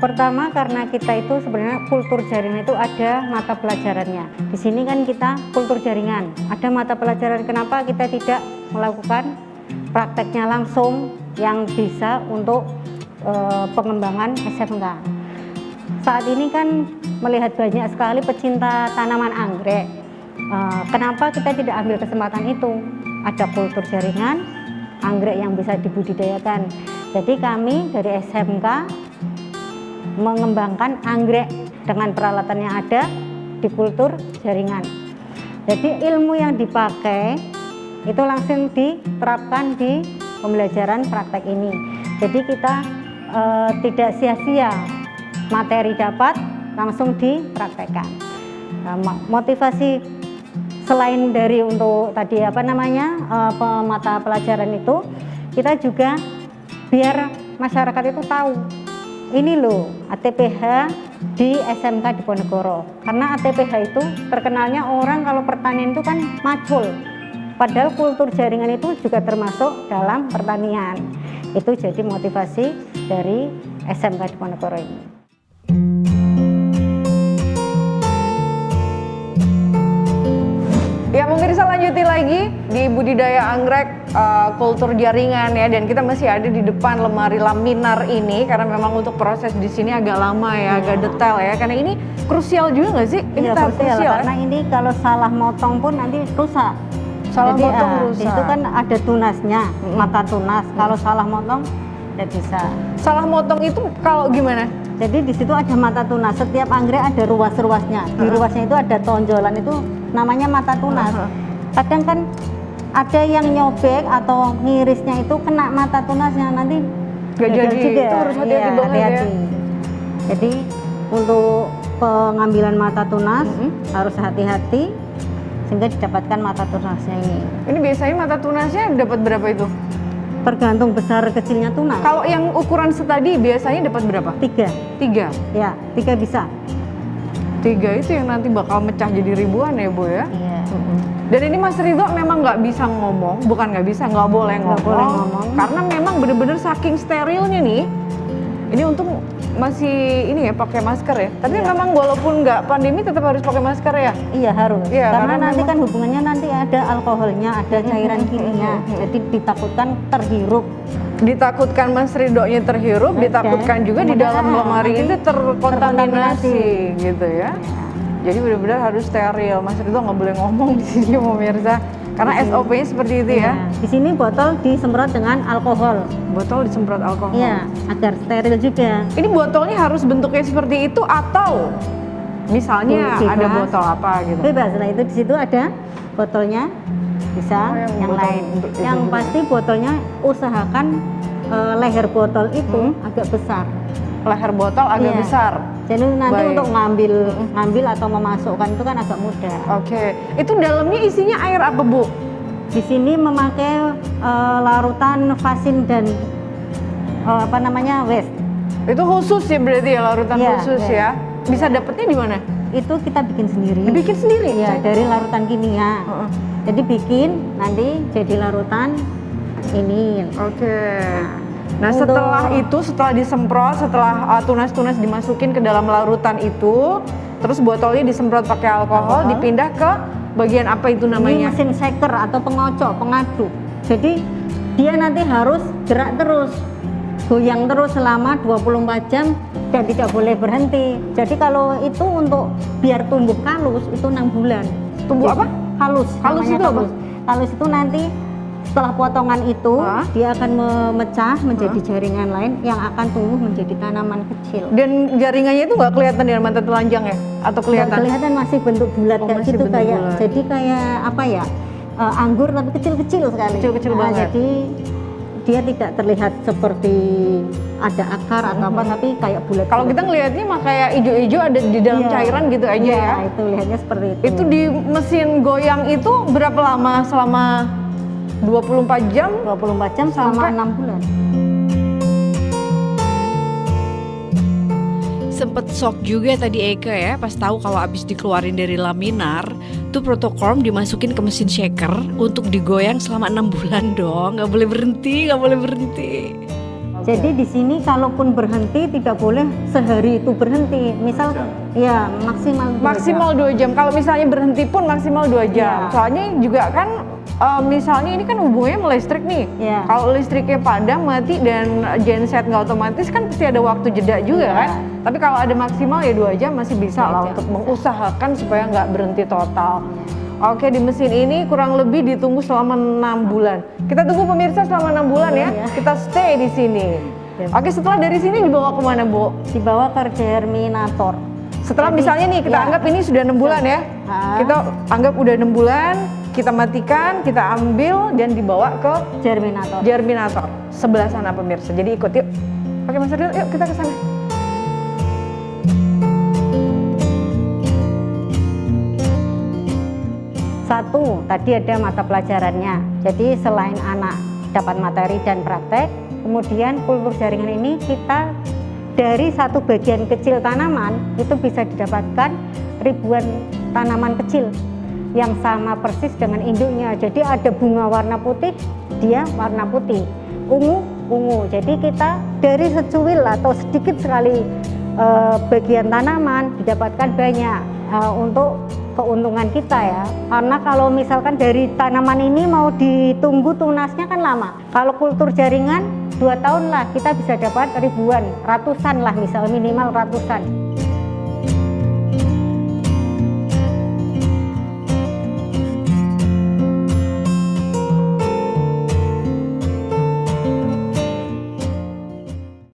Pertama karena kita itu sebenarnya kultur jaringan itu ada mata pelajarannya. Di sini kan kita kultur jaringan, ada mata pelajaran. Kenapa kita tidak melakukan prakteknya langsung yang bisa untuk pengembangan SMK? Saat ini kan melihat banyak sekali pecinta tanaman anggrek. Kenapa kita tidak ambil kesempatan itu? Ada kultur jaringan anggrek yang bisa dibudidayakan. Jadi kami dari SMK mengembangkan anggrek dengan peralatan yang ada di kultur jaringan. Jadi ilmu yang dipakai itu langsung diterapkan di pembelajaran praktek ini. Jadi kita tidak sia-sia, materi dapat langsung dipraktekkan. Motivasi selain dari untuk tadi mata pelajaran itu, kita juga biar masyarakat itu tahu ini loh ATPH di SMK Diponegoro. Karena ATPH itu terkenalnya orang kalau pertanian itu kan macul, padahal kultur jaringan itu juga termasuk dalam pertanian. Itu jadi motivasi dari SMK Diponegoro ini. Ya pemirsa, lanjutin lagi di budidaya anggrek kultur jaringan ya, dan kita masih ada di depan lemari laminar ini karena memang untuk proses di sini agak lama ya, agak detail ya, karena ini krusial juga nggak sih? Ini tahap krusial karena ini kalau salah motong pun nanti rusak. Salah jadi, motong rusak. Itu kan ada tunasnya, mata tunas. Kalau salah motong tidak bisa. Salah motong itu kalau gimana? Jadi di situ ada mata tunas. Setiap anggrek ada ruas-ruasnya. Di ruasnya itu ada tonjolan, itu namanya mata tunas. Kadang kan ada yang nyobek atau ngirisnya itu kena mata tunasnya, nanti nggak jadi juga. Itu harus hati-hati banget ya. Jadi untuk pengambilan mata tunas harus hati-hati sehingga didapatkan mata tunasnya ini. Ini biasanya mata tunasnya dapat berapa itu? Tergantung besar kecilnya tunas. Kalau yang ukuran setadi biasanya dapat berapa? 3. 3? Ya, 3 bisa. 3 itu yang nanti bakal mecah jadi ribuan ya Bu ya? Iya. Dan ini Mas Ridho memang nggak bisa ngomong, bukan nggak bisa, nggak boleh ngomong, karena memang bener-bener saking sterilnya nih. Ini untung masih ini ya pakai masker ya. Tapi memang walaupun nggak pandemi tetap harus pakai masker ya? Iya harus. Iya, karena nanti kan hubungannya nanti ada alkoholnya, ada cairan kimia. Jadi ditakutkan terhirup. Ditakutkan Mas Ridho-nya terhirup, ditakutkan juga di dalam lemari itu terkontaminasi gitu ya. Jadi benar-benar harus steril. Mas Ridho nggak boleh ngomong di sini pemirsa. Karena SOP-nya seperti itu ya. Di sini botol disemprot dengan alkohol. Botol disemprot alkohol. Iya, agar steril juga. Ini botolnya harus bentuknya seperti itu atau misalnya ada botol apa gitu? Bebas. Nah itu di situ ada botolnya, bisa yang lain. Yang pasti botolnya usahakan leher botol itu agak besar. Leher botol agak besar. Jadi nanti untuk ngambil atau memasukkan itu kan agak mudah. Oke. Itu dalamnya isinya air apa Bu? Di sini memakai larutan vasin dan waste. Itu khusus ya berarti ya, larutan khusus ya. Bisa dapetnya di mana? Itu kita bikin sendiri. Bikin sendiri? Ya, dari larutan kimia. Jadi bikin nanti jadi larutan ini. Oke. Nah setelah disemprot, setelah tunas-tunas dimasukin ke dalam larutan itu, terus botolnya disemprot pakai alkohol, dipindah ke bagian apa itu namanya? Ini mesin shaker atau pengocok, pengaduk. Jadi dia nanti harus gerak terus, goyang terus selama 24 jam dan tidak boleh berhenti. Jadi kalau itu untuk biar tumbuh halus itu 6 bulan. Tumbuh apa? Halus. Halus itu apa? Halus itu nanti setelah potongan itu dia akan memecah menjadi jaringan lain yang akan tumbuh menjadi tanaman kecil. Dan jaringannya itu nggak kelihatan dengan mata telanjang ya? Atau kelihatan? Kelihatan masih bentuk bulat kayak gitu, kayak bulat. Jadi kayak apa ya? Anggur tapi kecil-kecil sekali. Kecil-kecil banget. Jadi dia tidak terlihat seperti ada akar atau apa, tapi kayak bulat. Kalau kita ngelihatnya mah kayak hijau-hijau ada di dalam cairan gitu aja ya. Itu lihatnya seperti itu. Itu di mesin goyang itu berapa lama? Selama 24 jam? 24 jam selama 6 bulan. Sempet shock juga tadi Eka ya pas tahu kalau abis dikeluarin dari laminar tuh protokorm dimasukin ke mesin shaker untuk digoyang selama 6 bulan dong. Nggak boleh berhenti. Jadi di sini kalaupun berhenti tidak boleh sehari itu berhenti. Misal ya maksimal 2 jam. Kalau misalnya berhenti pun maksimal 2 jam. Ya. Soalnya juga kan misalnya ini kan hubungannya sama listrik nih. Ya. Kalau listriknya padam, mati dan genset nggak otomatis kan pasti ada waktu jeda juga Ya. kan. Tapi kalau ada maksimal ya 2 jam masih bisa 2 lah jam. untuk mengusahakan supaya nggak berhenti total. Oke, di mesin ini kurang lebih ditunggu selama 6 bulan. Kita tunggu pemirsa selama 6 bulan ya. Iya. Kita stay di sini. Ya. Oke, setelah dari sini dibawa kemana, Bu? Dibawa ke germinator. Setelah Jadi, misalnya nih kita ya. anggap ini sudah 6 bulan ya. Kita anggap udah 6 bulan, kita matikan, kita ambil dan dibawa ke Germinator. germinator sebelah sana pemirsa. Jadi ikut yuk. Oke Mas Ridho, yuk kita ke sana. Satu, tadi ada mata pelajarannya. Jadi selain anak dapat materi dan praktek, kemudian kultur jaringan ini kita dari satu bagian kecil tanaman itu bisa didapatkan ribuan tanaman kecil yang sama persis dengan induknya. Jadi ada bunga warna putih, dia warna putih, ungu. Jadi kita dari secuil atau sedikit sekali bagian tanaman didapatkan banyak untuk keuntungan kita ya. Karena kalau misalkan dari tanaman ini mau ditunggu tunasnya kan lama. Kalau kultur jaringan 2 tahun lah kita bisa dapat ribuan, ratusan lah misal, minimal ratusan.